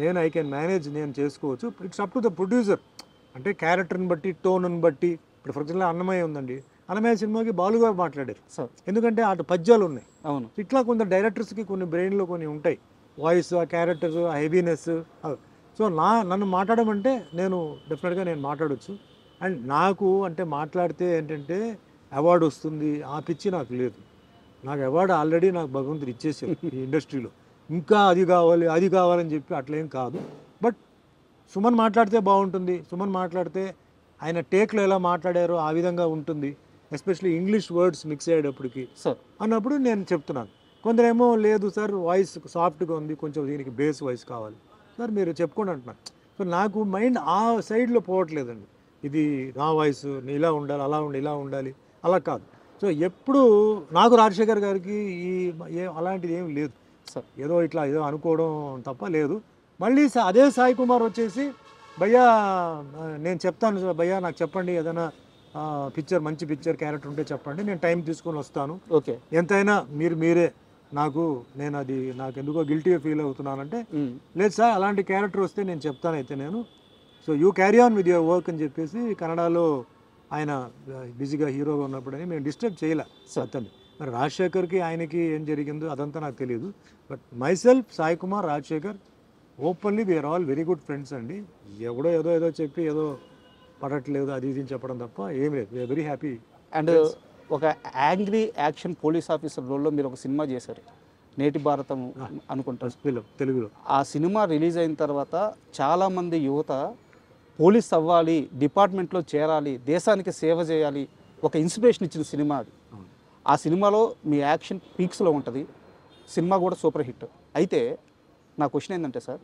నేను ఐ కెన్ మేనేజ్, నేను చేసుకోవచ్చు. It's up to the producer, అంటే క్యారెక్టర్ని బట్టి టోన్ని బట్టి. ఇప్పుడు ఫర్ ఎగ్జాంపుల్ అన్నమయ్య ఉందండి, అన్నమయ్య సినిమాకి బాలుగారు మాట్లాడారు సార్, ఎందుకంటే అటు పద్యాలు ఉన్నాయి. అవును. ఇట్లా కొంత డైరెక్టర్స్కి కొన్ని బ్రెయిన్లో కొన్ని ఉంటాయి, వాయిస్, ఆ క్యారెక్టర్, ఆ హెవీనెస్. సో నన్ను మాట్లాడమంటే నేను డెఫినెట్గా నేను మాట్లాడవచ్చు. అండ్ నాకు అంటే మాట్లాడితే ఏంటంటే అవార్డు వస్తుంది ఆ పిచ్చి నాకు లేదు. నాకు అవార్డు ఆల్రెడీ నాకు భగవంతుడు ఇచ్చేసారు ఈ ఇండస్ట్రీలో, ఇంకా అది కావాలని చెప్పి అట్లేం కాదు. బట్ సుమన్ మాట్లాడితే బాగుంటుంది, సుమన్ మాట్లాడితే ఆయన టేక్లో ఎలా మాట్లాడారో ఆ విధంగా ఉంటుంది, ఎస్పెషల్లీ ఇంగ్లీష్ వర్డ్స్ మిక్స్ అయ్యేటప్పటికి సార్ అన్నప్పుడు నేను చెప్తున్నాను. కొందరేమో లేదు సార్ వాయిస్ సాఫ్ట్గా ఉంది, కొంచెం దీనికి బేస్ వాయిస్ కావాలి సార్, మీరు చెప్పుకోండి అంటున్నారు. సో నాకు మైండ్ ఆ సైడ్లో పోవట్లేదండి, ఇది నా వాయిస్ ఇలా ఉండాలి, అలా ఇలా ఉండాలి, అలా కాదు. సో ఎప్పుడు నాకు రాజశేఖర్ గారికి అలాంటిది ఏం లేదు సార్, ఏదో అనుకోవడం తప్ప లేదు. మళ్ళీ అదే సాయి కుమార్ వచ్చేసి భయ్యా నేను చెప్తాను సార్, భయ్యా నాకు చెప్పండి ఏదైనా పిక్చర్, మంచి పిక్చర్ క్యారెక్టర్ ఉంటే చెప్పండి, నేను టైం తీసుకొని వస్తాను, ఓకే ఎంతైనా మీరే నాకు ఎందుకో గిల్టీగా ఫీల్ అవుతున్నానంటే, లేదు సార్ అలాంటి క్యారెక్టర్ వస్తే నేను చెప్తాను అయితే నేను, so you carry on with your work అని చెప్పేసి కన్నడలో ఆయన బిజీగా హీరోగా ఉన్నప్పుడని మేము డిస్టర్బ్ చేయలే అతన్ని. మరి రాజశేఖర్కి ఆయనకి ఏం జరిగిందో అదంతా నాకు తెలియదు. But myself, Sai Kumar, Rajasekhar openly we are all very good friends అండి. ఏదో చెప్పి ఏదో పడట్లేదు అది ఇది చెప్పడం తప్ప ఏం లేదు, వీఆర్ వెరీ హ్యాపీ. అండ్ ఒక యాంగ్రీ యాక్షన్ పోలీస్ ఆఫీసర్ రోల్లో మీరు ఒక సినిమా చేశారు, నేటి భారతం అనుకుంటారు తెలుగులో. ఆ సినిమా రిలీజ్ అయిన తర్వాత చాలామంది యువత పోలీస్ అవ్వాలి, డిపార్ట్మెంట్లో చేరాలి, దేశానికి సేవ చేయాలి, ఒక ఇన్స్పిరేషన్ ఇచ్చిన సినిమా అది. ఆ సినిమాలో మీ యాక్షన్ పీక్స్లో ఉంటుంది, సినిమా కూడా సూపర్ హిట్. అయితే నా క్వశ్చన్ ఏంటంటే సార్,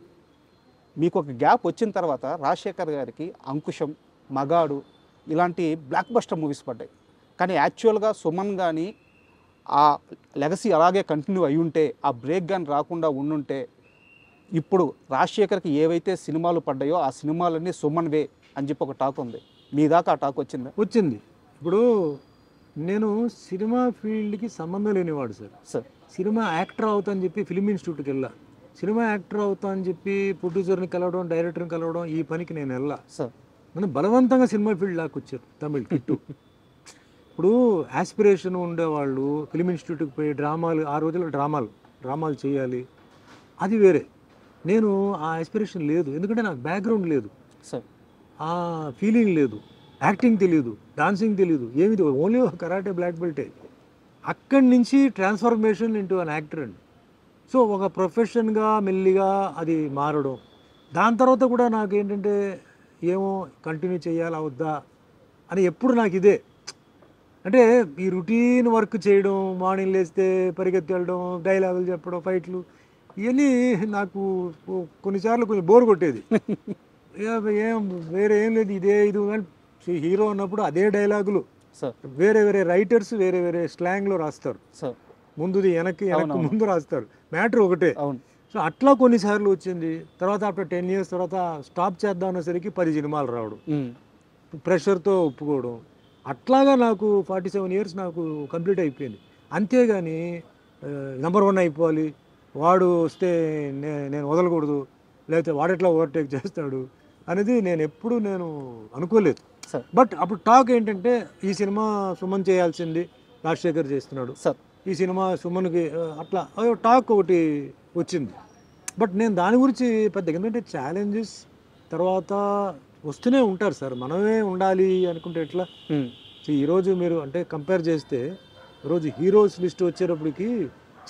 మీకు ఒక గ్యాప్ వచ్చిన తర్వాత రాజశేఖర్ గారికి అంకుశం, మగాడు ఇలాంటి బ్లాక్ బస్టర్ మూవీస్ పడ్డాయి, కానీ యాక్చువల్గా సుమన్ కానీ ఆ లెగసీ అలాగే కంటిన్యూ అయి ఉంటే, ఆ బ్రేక్ కానీ రాకుండా ఉండుంటే, ఇప్పుడు రాజశేఖర్కి ఏవైతే సినిమాలు పడ్డాయో ఆ సినిమాలన్నీ సుమన్ వే అని చెప్పి ఒక టాక్ ఉంది, మీ దాకా ఆ టాక్ వచ్చింది? ఇప్పుడు నేను సినిమా ఫీల్డ్కి సంబంధం లేనివాడు సార్. సినిమా యాక్టర్ అవుతా అని చెప్పి ఫిల్మ్ ఇన్స్టిట్యూట్కి వెళ్ళా, సినిమా యాక్టర్ అవుతా అని చెప్పి ప్రొడ్యూసర్ని కలవడం, డైరెక్టర్ని కలవడం, ఈ పనికి నేను వెళ్ళా సార్. నన్ను బలవంతంగా సినిమా ఫీల్డ్ లాగా వచ్చారు తమిళ్ కిట్టు. ఇప్పుడు యాస్పిరేషన్ ఉండేవాళ్ళు ఫిల్మ్ ఇన్స్టిట్యూట్కి పోయి డ్రామాలు, ఆ రోజుల్లో డ్రామాలు చేయాలి, అది వేరే. నేను ఆ యాస్పిరేషన్ లేదు, ఎందుకంటే నాకు బ్యాక్గ్రౌండ్ లేదు సార్, ఆ ఫీలింగ్ లేదు, యాక్టింగ్ తెలియదు, డాన్సింగ్ తెలియదు, ఏమి ఓన్లీ కరాటే బ్లాక్ బెల్టే. అక్కడి నుంచి ట్రాన్స్ఫర్మేషన్ ఇంటూ అన్ యాక్టర్ అండి. సో ఒక ప్రొఫెషన్గా మెల్లిగా అది మారడం. దాని తర్వాత కూడా నాకు ఏంటంటే ఏమో కంటిన్యూ చేయాలా వద్దా అని ఎప్పుడు నాకు ఇదే, అంటే ఈ రొటీన్ వర్క్ చేయడం, మార్నింగ్ లేస్తే పరిగెత్తి వెళ్ళడం, డైలాగులు చెప్పడం, ఫైట్లు, ఇవన్నీ నాకు కొన్నిసార్లు కొంచెం బోర్ కొట్టేది. ఏం వేరే ఏం లేదు, ఇది హీరో ఉన్నప్పుడు అదే డైలాగులు, వేరే రైటర్స్ వేరే స్లాంగ్లో రాస్తారు, ముందుది వెనక్కి ముందు రాస్తారు, మ్యాటర్ ఒకటే. సో అట్లా కొన్నిసార్లు వచ్చింది. తర్వాత ఆఫ్టర్ 10 years తర్వాత స్టాప్ చేద్దాం అనేసరికి 10 సినిమాలు రావడం, ప్రెషర్తో ఒప్పుకోవడం, అట్లాగా నాకు 47 years నాకు కంప్లీట్ అయిపోయింది. అంతేగాని నెంబర్ 1 అయిపోవాలి, వాడు వస్తే నేను వదలకూడదు, లేకపోతే వాడెట్లా ఓవర్టేక్ చేస్తాడు అనేది నేను అనుకోలేదు. బట్ అప్పుడు టాక్ ఏంటంటే ఈ సినిమా సుమన్ చేయాల్సింది, రాజశేఖర్ చేస్తున్నాడు సార్, ఈ సినిమా సుమన్కి అట్లా టాక్ ఒకటి వచ్చింది. బట్ నేను దాని గురించి పెద్ద, ఎందుకంటే ఛాలెంజెస్ తర్వాత వస్తూనే ఉంటారు సార్, మనమే ఉండాలి అనుకుంటే ఎట్లా. ఈరోజు మీరు అంటే కంపేర్ చేస్తే ఈరోజు హీరోస్ లిస్ట్ వచ్చేటప్పటికి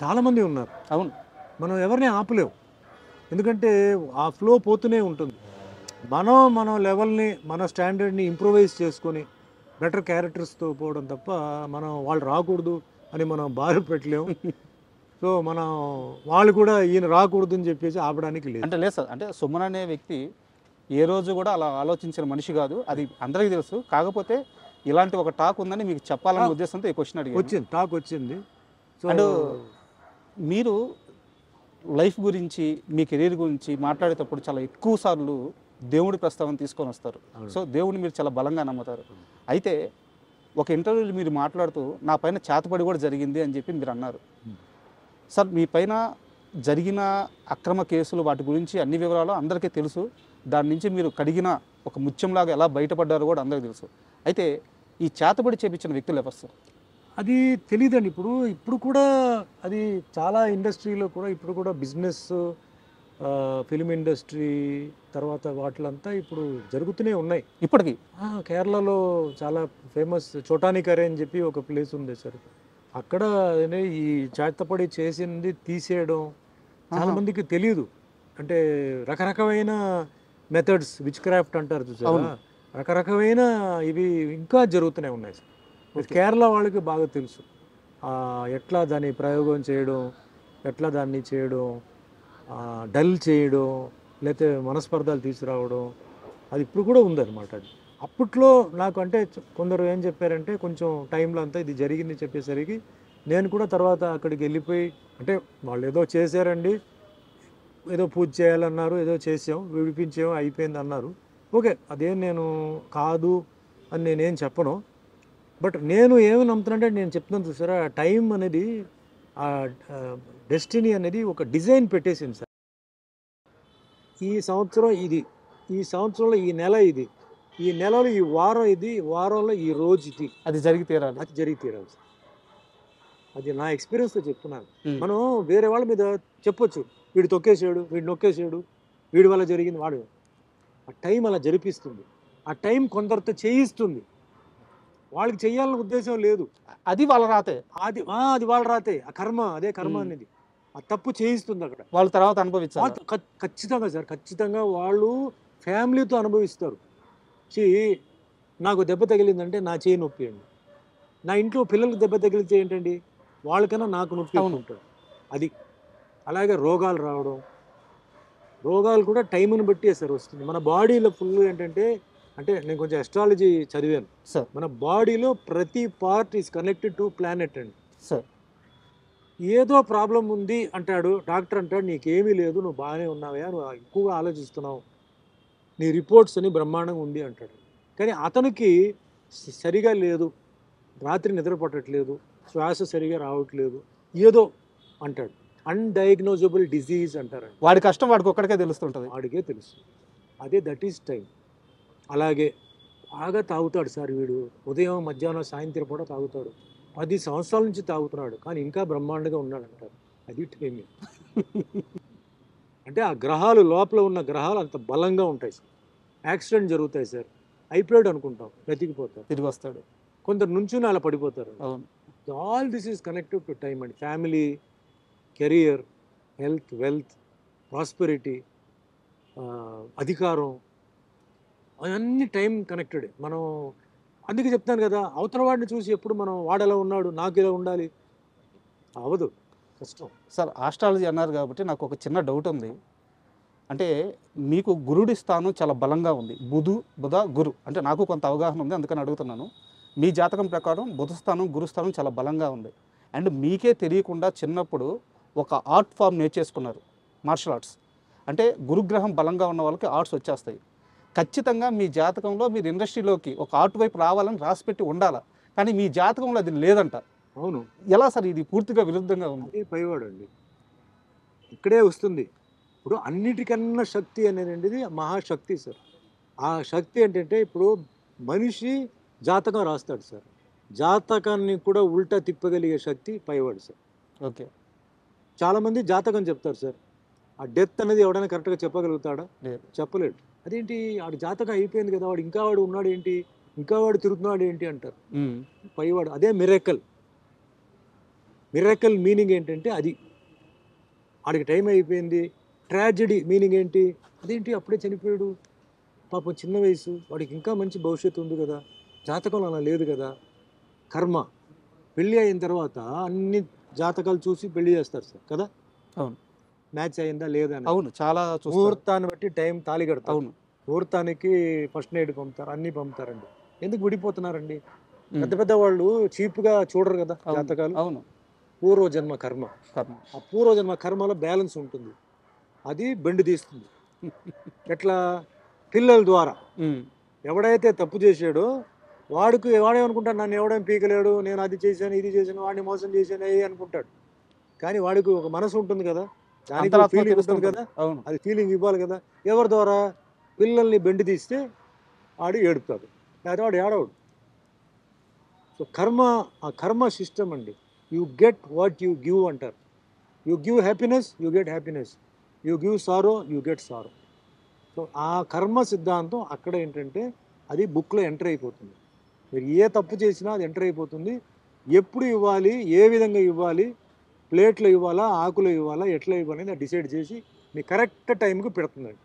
చాలామంది ఉన్నారు. అవును, మనం ఎవరిని ఆపలేవు, ఎందుకంటే ఆ ఫ్లో పోతూనే ఉంటుంది. మన లెవెల్ని, మన స్టాండర్డ్ని ఇంప్రూవైజ్ చేసుకొని బెటర్ క్యారెక్టర్స్తో పోవడం తప్ప మనం వాళ్ళు రాకూడదు అని మనం బారు పెట్టలేము. సో సో మనం వాళ్ళు కూడా ఈయన రాకూడదని చెప్పేసి ఆపడానికి లేదు. అంటే లేదు సార్, అంటే సుమన్ అనే వ్యక్తి ఏ రోజు కూడా అలా ఆలోచించిన మనిషి కాదు, అది అందరికీ తెలుసు. కాకపోతే ఇలాంటి ఒక టాక్ ఉందని మీకు చెప్పాలనే ఉద్దేశంతో ఈ క్వశ్చన్ అడిగాను. వచ్చింది, టాక్ వచ్చింది. సో అండ్ మీరు లైఫ్ గురించి, మీ కెరీర్ గురించి మాట్లాడేటప్పుడు చాలా ఎక్కువ సార్లు దేవుడి ప్రస్తావన తీసుకొని వస్తారు. సో దేవుడిని మీరు చాలా బలంగా నమ్ముతారు. అయితే ఒక ఇంటర్వ్యూలో మీరు మాట్లాడుతూ నా పైన చేతపడి కూడా జరిగింది అని చెప్పి మీరు అన్నారు. సార్, మీ పైన జరిగిన అక్రమ కేసులు, వాటి గురించి అన్ని వివరాలు అందరికీ తెలుసు. దాని నుంచి మీరు కడిగిన ఒక ముత్యంలాగా ఎలా బయటపడ్డారో కూడా అందరికీ తెలుసు. అయితే ఈ చేతబడి చేపించిన వ్యక్తులు ఎవరు సార్? అది తెలియదండి. ఇప్పుడు కూడా అది చాలా ఇండస్ట్రీలో కూడా ఇప్పుడు కూడా బిజినెస్, ఫిలిం ఇండస్ట్రీ తర్వాత వాటిలంతా ఇప్పుడు జరుగుతూనే ఉన్నాయి ఇప్పటికీ. కేరళలో చాలా ఫేమస్ చోటానికరే అని చెప్పి ఒక ప్లేస్ ఉంది సార్. అక్కడ ఈ చేతపడి చేసింది తీసేయడం చాలా మందికి తెలియదు. అంటే రకరకమైన మెథడ్స్, విచ్ క్రాఫ్ట్ అంటారు చూసారా, రకరకమైన ఇవి ఇంకా జరుగుతూనే ఉన్నాయి సార్. కేరళ వాళ్ళకి బాగా తెలుసు ఎట్లా దాన్ని ప్రయోగం చేయడం, ఎట్లా దాన్ని చేయడం, డల్ చేయడం, లేకపోతే మనస్పర్ధాలు తీసుకురావడం, అది ఇప్పుడు కూడా ఉందన్నమాట. అది అప్పట్లో నాకు అంటే కొందరు ఏం చెప్పారంటే కొంచెం టైంలో అంతా ఇది జరిగింది చెప్పేసరికి నేను కూడా తర్వాత అక్కడికి వెళ్ళిపోయి, అంటే వాళ్ళు ఏదో చేశారండి, ఏదో పూజ చేయాలన్నారు, ఏదో చేసాం, విడిపించాం, అయిపోయింది అన్నారు. ఓకే, అదేం నేను కాదు అని నేనేం చెప్పను. బట్ నేను ఏమి నమ్ముతానంటే నేను చెప్తున్నాను చూసారా, టైం అనేది, ఆ డెస్టినీ అనేది ఒక డిజైన్ పెట్టేసింది సార్. ఈ సంవత్సరం ఇది, ఈ సంవత్సరంలో ఈ నెల ఇది, ఈ నెలలో ఈ వారం ఇది, వారంలో ఈ రోజు ఇది, అది జరిగి తీరాలి. అది జరిగి తీరాలి సార్. అది నా ఎక్స్పీరియన్స్తో చెప్తున్నాను. మనం వేరే వాళ్ళ మీద చెప్పొచ్చు, వీడు తొక్కేసాడు, వీడు నొక్కేసాడు, వీడి వల్ల జరిగింది, వాడు. ఆ టైం అలా జరిపిస్తుంది. ఆ టైం కొందరితో చేయిస్తుంది. వాళ్ళకి చెయ్యాలన్న ఉద్దేశం లేదు, అది వాళ్ళ రాతే. అది వాళ్ళ రాతే. ఆ కర్మ, అదే కర్మ అనేది ఆ తప్పు చేయిస్తుంది అక్కడ. వాళ్ళ తర్వాత అనుభవించాలి. ఖచ్చితంగా సార్, ఖచ్చితంగా వాళ్ళు ఫ్యామిలీతో అనుభవిస్తారు. నాకు దెబ్బ తగిలిందంటే నా చేయి నొప్పి అండి, నా ఇంట్లో పిల్లలకు దెబ్బ తగిలితే ఏంటండి, వాళ్ళకన్నా నాకు నొప్పి ఉంటుంది. అది అలాగే రోగాలు రావడం, రోగాలు కూడా టైంని బట్టి సార్ వస్తుంది. మన బాడీలో ఫుల్ ఏంటంటే, అంటే నేను కొంచెం ఎస్ట్రాలజీ చదివాను సార్. మన బాడీలో ప్రతి part is connected to planet అండి సార్. ఏదో ప్రాబ్లం ఉంది అంటాడు డాక్టర్, అంటాడు నీకేమీ లేదు, నువ్వు బాగానే ఉన్నావా, నువ్వు ఎక్కువగా ఆలోచిస్తున్నావు, నీ రిపోర్ట్స్ అని బ్రహ్మాండంగా ఉంది అంటాడు. కానీ అతనికి సరిగా లేదు, రాత్రి నిద్ర పట్టట్లేదు, శ్వాస సరిగా రావట్లేదు, ఏదో అంటాడు. అన్డయాగ్నోజబుల్ డిజీజ్ అంటారు. వాడి కష్టం వాడికి ఒక్కడికే తెలుస్తుంటుంది, వాడికే తెలుసు. అదే దట్ ఈస్ టైం. అలాగే బాగా తాగుతాడు సార్ వీడు, ఉదయం మధ్యాహ్నం సాయంత్రం కూడా తాగుతాడు, 10 సంవత్సరాల నుంచి తాగుతున్నాడు, కానీ ఇంకా బ్రహ్మాండంగా ఉన్నాడు అంటారు. అది టైమింగ్. అంటే ఆ గ్రహాలు, లోపల ఉన్న గ్రహాలు అంత బలంగా ఉంటాయి సార్. యాక్సిడెంట్ జరుగుతాయి సార్, అయిపోయాడు అనుకుంటాం, బ్రతికిపోతారు, తిరిగి వస్తాడు. కొందరు నుంచుని అలా పడిపోతారు. అవును. All this is connected to time అండి. Family, career, health, wealth, prosperity, అధికారం, అవన్నీ టైం కనెక్టెడ్. మనం అందుకే చెప్తాను కదా, అవతల వాడిని చూసి ఎప్పుడు మనం వాడు ఎలా ఉన్నాడు నాకు ఇలా ఉండాలి, అవ్వదు, కష్టం. సార్, ఆస్ట్రాలజీ అన్నారు కాబట్టి నాకు ఒక చిన్న డౌట్ ఉంది. అంటే మీకు గురుడి స్థానం చాలా బలంగా ఉంది, బుధ గురు, అంటే నాకు కొంత అవగాహన ఉంది, అందుకని అడుగుతున్నాను. మీ జాతకం ప్రకారం బుధ స్థానం, గురు స్థానం చాలా బలంగా ఉంది. అండ్ మీకే తెలియకుండా చిన్నప్పుడు ఒక ఆర్ట్ ఫామ్ నేర్చేసుకున్నారు, మార్షల్ ఆర్ట్స్. అంటే గురుగ్రహం బలంగా ఉన్న వాళ్ళకి ఆర్ట్స్ వచ్చేస్తాయి. ఖచ్చితంగా మీ జాతకంలో మీరు ఇండస్ట్రీలోకి ఒక ఆర్ట్ వైపు రావాలని రాసిపెట్టి ఉండాలి, కానీ మీ జాతకంలో అది లేదంట. అవును. ఎలా సార్, ఇది పూర్తిగా విరుద్ధంగా ఉంది. అదే పైవాడు అండి, ఇక్కడే వస్తుంది. ఇప్పుడు అన్నిటికన్నా శక్తి అనేది మహాశక్తి సార్. ఆ శక్తి ఏంటంటే, ఇప్పుడు మనిషి జాతకం రాస్తాడు సార్, జాతకాన్ని కూడా ఉల్టా తిప్పగలిగే శక్తి పైవాడు సార్. ఓకే. చాలామంది జాతకం చెప్తారు సార్, ఆ డెత్ అనేది ఎవడైనా కరెక్ట్గా చెప్పగలుగుతాడా? చెప్పలేడు. అదేంటి, వాడు జాతకం అయిపోయింది కదా, వాడు ఇంకా వాడు ఉన్నాడు ఏంటి, ఇంకా వాడు తిరుగుతున్నాడు ఏంటి అంటారు. పైవాడు అదే మిరాకిల్. మిరాకిల్ మీనింగ్ ఏంటంటే అది, వాడికి టైం అయిపోయింది. ట్రాజెడీ మీనింగ్ ఏంటి, అదేంటి అప్పుడే చనిపోయాడు, పాపం చిన్న వయసు, వాడికి ఇంకా మంచి భవిష్యత్తు ఉంది కదా, జాతకంలో అలా లేదు కదా. కర్మ, పెళ్ళి అయిన తర్వాత అన్ని జాతకాలు చూసి పెళ్లి చేస్తారు సార్ కదా. అవును. మ్యాచ్ అయిందా లేదా అని అవును, చాలా చూస్తారు. ముహూర్తాన్ని బట్టి టైం తాళి కడతారు. అవును. ముహూర్తానికి ఫస్ట్ నైట్ పంపుతారు, అన్నీ పంపుతారండి. ఎందుకు విడిపోతున్నారండి? ఉమ్. పెద్ద పెద్ద వాళ్ళు చీప్గా చూడరు కదా అవును. జాతకాలు. అవును. పూర్వజన్మ కర్మ, కర్మ. ఆ పూర్వజన్మ కర్మలో బ్యాలెన్స్ ఉంటుంది, అది బెండు తీస్తుంది. ఎట్లా? పిల్లల ద్వారా. ఉమ్. ఎవడైతే తప్పు చేశాడో వాడేమనుకుంటాడు, నన్ను ఎవడేం పీకలేడు, నేను అది చేశాను ఇది చేశాను వాడిని మోసం చేశాను అయ్యి అనుకుంటాడు. కానీ వాడికి ఒక మనసు ఉంటుంది కదా, దానికి ఒక అంతరాత్మ ఫీలింగ్ తెలుస్తూ ఉంటుంది ఉంటుంది. కదా, అవును. అది ఫీలింగ్ ఇవ్వాలి కదా. ఎవరి ద్వారా? పిల్లల్ని బెండి తీస్తే ఆడు ఏడుపుతాడు, లేకపోతే వాడు ఏడవడు. సో కర్మ, ఆ కర్మ సిస్టమ్ అండి. You get what you give అంటారు. You give happiness, you get happiness. You give sorrow, you get sorrow. So ఆ కర్మ సిద్ధాంతం అక్కడ ఏంటంటే అది బుక్లో ఎంటర్ అయిపోతుంది. మీరు ఏ తప్పు చేసినా అది ఎంటర్ అయిపోతుంది. ఎప్పుడు ఇవ్వాలి, ఏ విధంగా ఇవ్వాలి, ప్లేట్లో ఇవ్వాలా, ఆకులో ఇవ్వాలా, ఎట్లా ఇవ్వాలి అనేది డిసైడ్ చేసి మీ కరెక్ట్ టైంకి పెడుతుందండి.